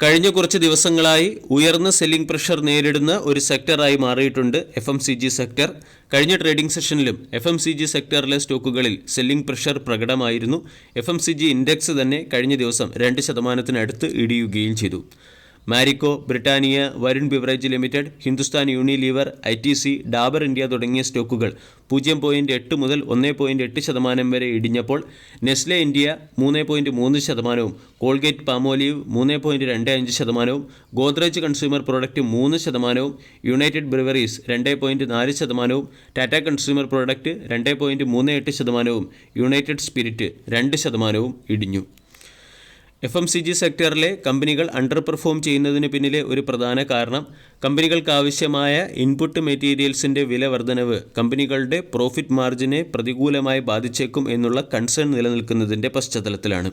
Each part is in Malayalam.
കഴിഞ്ഞ കുറച്ച് ദിവസങ്ങളായി ഉയർന്ന സെല്ലിംഗ് പ്രഷർ നേരിടുന്ന ഒരു സെക്ടറായി മാറിയിട്ടുണ്ട് FMCG സെക്ടർ. കഴിഞ്ഞ ട്രേഡിംഗ് സെഷനിലും FMCG സെക്ടറിലെ സ്റ്റോക്കുകളിൽ സെല്ലിംഗ് പ്രഷർ പ്രകടമായിരുന്നു. FMCG ഇൻഡെക്സ് തന്നെ കഴിഞ്ഞ ദിവസം 2% ഇടിയുകയും ചെയ്തു. Marico, Britannia, Varun beverage limited, Hindustan Unilever, ITC, Dabur India തുടങ്ങിയ സ്റ്റോക്കുകൾ 0.8 മുതൽ 1.8% വരെ ഇടിഞ്ഞപ്പോൾ Nestle India 3.3%, Colgate Palmolive 3.25%, Godrej consumer product 3%, United Breweries 2.4%, Tata consumer product 2.38%, United Spirit 2% ഇടിഞ്ഞു. FMCG സെക്ടറിലെ കമ്പനികൾ അണ്ടർ പെർഫോം ചെയ്യുന്നതിന് പിന്നിലെ ഒരു പ്രധാന കാരണം കമ്പനികൾക്കാവശ്യമായ ഇൻപുട്ട് മെറ്റീരിയൽസിൻ്റെ വില വർധനവ് കമ്പനികളുടെ പ്രോഫിറ്റ് മാർജിനെ പ്രതികൂലമായി ബാധിച്ചേക്കും എന്നുള്ള കൺസേൺ നിലനിൽക്കുന്നതിൻ്റെ പശ്ചാത്തലത്തിലാണ്.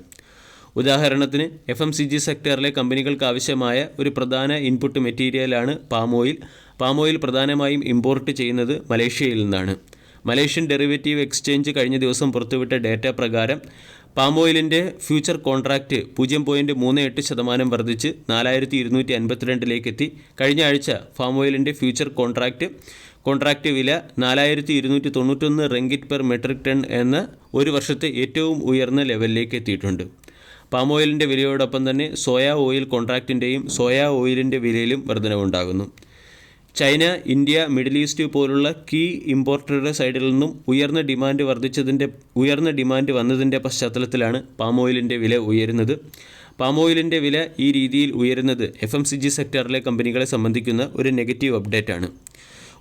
ഉദാഹരണത്തിന് FMCG സെക്ടറിലെ കമ്പനികൾക്കാവശ്യമായ ഒരു പ്രധാന ഇൻപുട്ട് മെറ്റീരിയലാണ് പാമോയിൽ. പാമോയിൽ പ്രധാനമായും ഇമ്പോർട്ട് ചെയ്യുന്നത് മലേഷ്യയിൽ നിന്നാണ്. മലേഷ്യൻ ഡെറിവേറ്റീവ് എക്സ്ചേഞ്ച് കഴിഞ്ഞ ദിവസം പുറത്തുവിട്ട ഡേറ്റ പ്രകാരം പാമോയിലിൻ്റെ ഫ്യൂച്ചർ കോൺട്രാക്റ്റ് 0.38% വർദ്ധിച്ച് 4252 എത്തി. കഴിഞ്ഞ ആഴ്ച പാമോയിലിൻ്റെ ഫ്യൂച്ചർ കോൺട്രാക്റ്റ് വില 4291 റിംഗിറ്റ് പെർ മെട്രിക് ടൺ എന്ന ഒരു വർഷത്തെ ഏറ്റവും ഉയർന്ന ലെവലിലേക്ക് എത്തിയിട്ടുണ്ട്. പാമോയിലിൻ്റെ വിലയോടൊപ്പം തന്നെ സോയാ ഓയിൽ കോൺട്രാക്റ്റിൻ്റെയും സോയാ ഓയിലിൻ്റെ വിലയിലും വർധനവുണ്ടാകുന്നു. ചൈന, ഇന്ത്യ, മിഡിൽ ഈസ്റ്റ് പോലുള്ള കീ ഇമ്പോർട്ടറുടെ സൈഡിൽ നിന്നും ഉയർന്ന ഡിമാൻഡ് വന്നതിൻ്റെ പശ്ചാത്തലത്തിലാണ് പാമോയിലിൻ്റെ വില ഉയരുന്നത്. പാമോയിലിൻ്റെ വില ഈ രീതിയിൽ ഉയരുന്നത് FMCG സെക്ടറിലെ കമ്പനികളെ സംബന്ധിക്കുന്ന ഒരു നെഗറ്റീവ് അപ്ഡേറ്റ് ആണ്.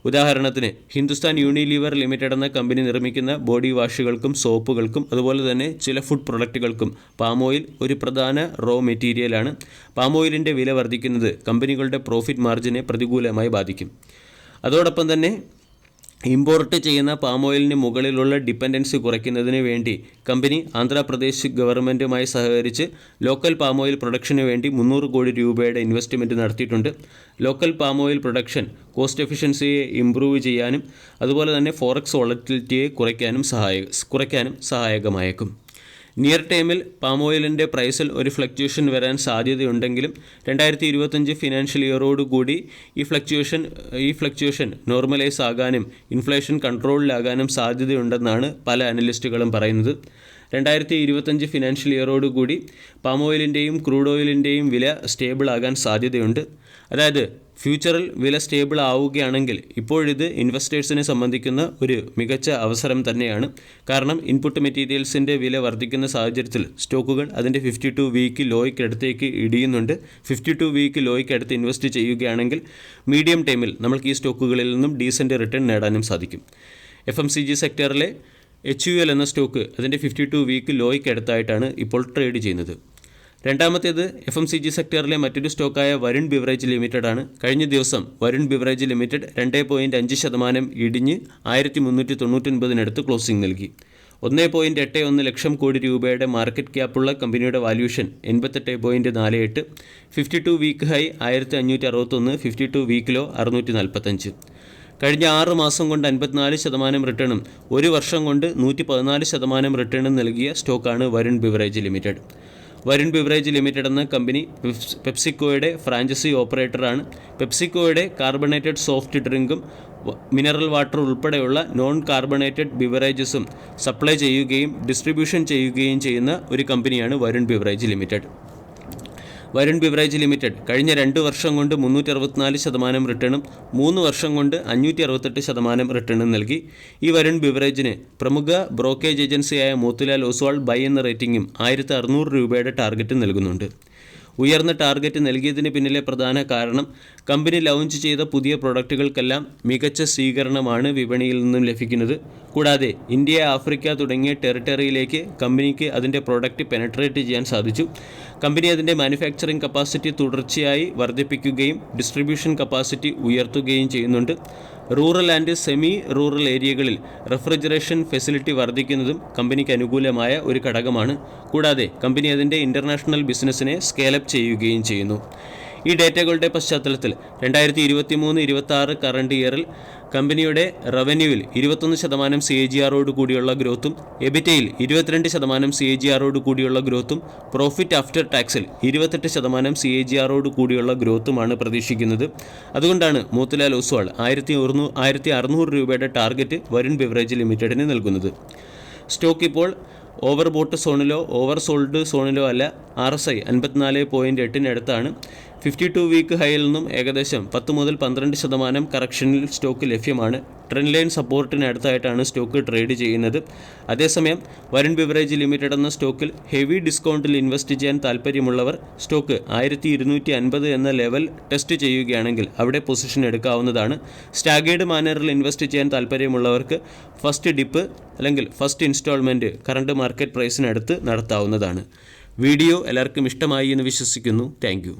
ഉദാഹരണത്തിന് ഹിന്ദുസ്ഥാൻ യൂണിലീവർ ലിമിറ്റഡ് എന്ന കമ്പനി നിർമ്മിക്കുന്ന ബോഡി വാഷുകൾക്കും സോപ്പുകൾക്കും അതുപോലെ തന്നെ ചില ഫുഡ് പ്രൊഡക്റ്റുകൾക്കും പാമോയിൽ ഒരു പ്രധാന റോ മെറ്റീരിയലാണ്. പാമോയിലിൻ്റെ വില വർദ്ധിക്കുന്നത് കമ്പനികളുടെ പ്രോഫിറ്റ് മാർജിനെ പ്രതികൂലമായി ബാധിക്കും. അതോടൊപ്പം തന്നെ ഇമ്പോർട്ട് ചെയ്യുന്ന പാമോയിലിന് മുകളിലുള്ള ഡിപ്പെൻഡൻസി കുറയ്ക്കുന്നതിന് വേണ്ടി കമ്പനി ആന്ധ്രാപ്രദേശ് ഗവൺമെൻറ്റുമായി സഹകരിച്ച് ലോക്കൽ പാമോയിൽ പ്രൊഡക്ഷന് വേണ്ടി 300 കോടി രൂപയുടെ ഇൻവെസ്റ്റ്മെൻറ്റ് നടത്തിയിട്ടുണ്ട്. ലോക്കൽ പാമോയിൽ പ്രൊഡക്ഷൻ കോസ്റ്റ് എഫിഷ്യൻസിയെ ഇംപ്രൂവ് ചെയ്യാനും അതുപോലെ തന്നെ ഫോറക്സ് വോളറ്റിലിറ്റിയെ കുറയ്ക്കാനും സഹായകമായേക്കും. നിയർ ടൈമിൽ പാമോയിലിൻ്റെ പ്രൈസിൽ ഒരു ഫ്ലക്ച്വേഷൻ വരാൻ സാധ്യതയുണ്ടെങ്കിലും 2025 ഫിനാൻഷ്യൽ ഇയറോടുകൂടി ഈ ഫ്ലക്ച്വേഷൻ നോർമലൈസ് ആകാനും ഇൻഫ്ലേഷൻ കൺട്രോളിലാകാനും സാധ്യതയുണ്ടെന്നാണ് പല അനലിസ്റ്റുകളും പറയുന്നത്. 2025 ഫിനാൻഷ്യൽ ഇയറോടുകൂടി പാമോയിലിൻ്റെയും ക്രൂഡ് ഓയിലിൻ്റെയും വില സ്റ്റേബിൾ ആകാൻ സാധ്യതയുണ്ട്. അതായത് ഫ്യൂച്ചറിൽ വില സ്റ്റേബിൾ ആവുകയാണെങ്കിൽ ഇപ്പോഴിത് ഇൻവെസ്റ്റേഴ്സിനെ സംബന്ധിക്കുന്ന ഒരു മികച്ച അവസരം തന്നെയാണ്. കാരണം ഇൻപുട്ട് മെറ്റീരിയൽസിൻ്റെ വില വർദ്ധിക്കുന്ന സാഹചര്യത്തിൽ സ്റ്റോക്കുകൾ അതിൻ്റെ 52 വീക്ക് ലോയ്ക്കടുത്തേക്ക് ഇടിയുന്നുണ്ട്. 52 വീക്ക് ലോയ്ക്കടുത്ത് ഇൻവെസ്റ്റ് ചെയ്യുകയാണെങ്കിൽ മീഡിയം ടൈമിൽ നമുക്ക് ഈ സ്റ്റോക്കുകളിൽ നിന്നും ഡീസൻറ്റ് റിട്ടേൺ നേടാനും സാധിക്കും. FMCG സെക്ടറിലെ HUL എന്ന സ്റ്റോക്ക് അതിൻ്റെ 52 വീക്ക് ലോയ്ക്കടുത്തായിട്ടാണ് ഇപ്പോൾ ട്രേഡ് ചെയ്യുന്നത്. രണ്ടാമത്തേത് FMCG സെക്ടറിലെ മറ്റൊരു സ്റ്റോക്കായ വരുൺ ബിവറേജ് ലിമിറ്റഡ് ആണ്. കഴിഞ്ഞ ദിവസം വരുൺ ബിവറേജ് ലിമിറ്റഡ് 2.5% ഇടിഞ്ഞ് 1399 ക്ലോസിംഗ് നൽകി. 1.81 ലക്ഷം കോടി രൂപയുടെ മാർക്കറ്റ് ക്യാപ്പുള്ള കമ്പനിയുടെ valuation 88.48, 52 week high 1561, 52 week low 645. കഴിഞ്ഞ 6 മാസം കൊണ്ട് 54% റിട്ടേണും ഒരു വർഷം കൊണ്ട് 114% റിട്ടേണും നൽകിയ സ്റ്റോക്കാണ് Varun beverage limited. Varun beverage limited എന്ന കമ്പനി പെപ്സിക്കോയുടെ ഫ്രാഞ്ചൈസി ഓപ്പറേറ്ററാണ്. പെപ്സിക്കോയുടെ കാർബണേറ്റഡ് സോഫ്റ്റ് ഡ്രിങ്കും മിനറൽ വാട്ടർ ഉൾപ്പെടെയുള്ള നോൺ കാർബണേറ്റഡ് ബിവറേജസും സപ്ലൈ ചെയ്യുകയും ഡിസ്ട്രിബ്യൂഷൻ ചെയ്യുകയും ചെയ്യുന്ന ഒരു കമ്പനിയാണ് Varun beverage limited. Varun beverage limited കഴിഞ്ഞ 2 വർഷം കൊണ്ട് 364% റിട്ടേണും 3 വർഷം കൊണ്ട് 568% റിട്ടേണും നൽകി. ഈ വരുൺ ബിവറേജിന് പ്രമുഖ ബ്രോക്കേജ് ഏജൻസിയായ മോത്തിലാൽ ഒസ്വാൾ ബൈ എന്ന റേറ്റിംഗും 1600 രൂപയുടെ ടാർഗറ്റ് നൽകുന്നുണ്ട്. ഉയർന്ന ടാർഗറ്റ് നൽകിയതിന് പിന്നിലെ പ്രധാന കാരണം കമ്പനി ലോഞ്ച് ചെയ്ത പുതിയ പ്രൊഡക്റ്റുകൾക്കെല്ലാം മികച്ച സ്വീകരണമാണ് വിപണിയിൽ നിന്നും ലഭിക്കുന്നത്. കൂടാതെ ഇന്ത്യ, ആഫ്രിക്ക തുടങ്ങിയ ടെറിട്ടറിയിലേക്ക് കമ്പനിക്ക് അതിൻ്റെ പ്രൊഡക്റ്റ് പെനട്രേറ്റ് ചെയ്യാൻ സാധിച്ചു. കമ്പനി അതിൻ്റെ മാനുഫാക്ചറിംഗ് കപ്പാസിറ്റി തുടർച്ചയായി വർദ്ധിപ്പിക്കുകയും ഡിസ്ട്രിബ്യൂഷൻ കപ്പാസിറ്റി ഉയർത്തുകയും ചെയ്യുന്നുണ്ട്. റൂറൽ ആൻഡ് സെമി റൂറൽ ഏരിയകളിൽ റെഫ്രിജറേഷൻ ഫെസിലിറ്റി വർദ്ധിക്കുന്നതും കമ്പനിക്ക് അനുകൂലമായ ഒരു ഘടകമാണ്. കൂടാതെ കമ്പനി അതിൻ്റെ ഇൻ്റർനാഷണൽ ബിസിനസ്സിനെ സ്കെയിലപ്പ് ചെയ്യുകയും ചെയ്യുന്നു. ഈ ഡേറ്റകളുടെ പശ്ചാത്തലത്തിൽ 2023-26 കറണ്ട് ഇയറിൽ കമ്പനിയുടെ റവന്യൂവിൽ 21% CAGR കൂടിയുള്ള ഗ്രോത്തും എബിറ്റയിൽ 22% CAGR കൂടിയുള്ള ഗ്രോത്തും പ്രോഫിറ്റ് ആഫ്റ്റർ ടാക്സിൽ 28% CAGR കൂടിയുള്ള ഗ്രോത്തുമാണ് പ്രതീക്ഷിക്കുന്നത്. അതുകൊണ്ടാണ് മോത്തിലാൽ ഒസ്വാൾ 1600 രൂപയുടെ ടാർഗറ്റ് വരുൺ ബിവറേജ് ലിമിറ്റഡിന് നൽകുന്നത്. സ്റ്റോക്ക് ഇപ്പോൾ ഓവർ ബോട്ട് സോണിലോ ഓവർ സോൾഡ് സോണിലോ അല്ല. RSI 54.8 52 വീക്ക് ഹൈയിൽ നിന്നും ഏകദേശം 10 മുതൽ 12% കറക്ഷനിൽ സ്റ്റോക്ക് ലഭ്യമാണ്. ട്രെൻഡ് ലൈൻ സപ്പോർട്ടിന് അടുത്തായിട്ടാണ് സ്റ്റോക്ക് ട്രേഡ് ചെയ്യുന്നത്. അതേസമയം വരുൺ ബിവറേജ് ലിമിറ്റഡ് എന്ന സ്റ്റോക്കിൽ ഹെവി ഡിസ്കൗണ്ടിൽ ഇൻവെസ്റ്റ് ചെയ്യാൻ താല്പര്യമുള്ളവർ സ്റ്റോക്ക് 1250 എന്ന ലെവൽ ടെസ്റ്റ് ചെയ്യുകയാണെങ്കിൽ അവിടെ പൊസിഷൻ എടുക്കാവുന്നതാണ്. സ്റ്റാഗേർഡ് മാനറിൽ ഇൻവെസ്റ്റ് ചെയ്യാൻ താല്പര്യമുള്ളവർക്ക് ഫസ്റ്റ് ഡിപ്പ് അല്ലെങ്കിൽ ഫസ്റ്റ് ഇൻസ്റ്റാൾമെൻറ്റ് കറണ്ട് മാർക്കറ്റ് പ്രൈസിനടുത്ത് നടത്താവുന്നതാണ്. വീഡിയോ എല്ലാവർക്കും ഇഷ്ടമായി എന്ന് വിശ്വസിക്കുന്നു. Thank you.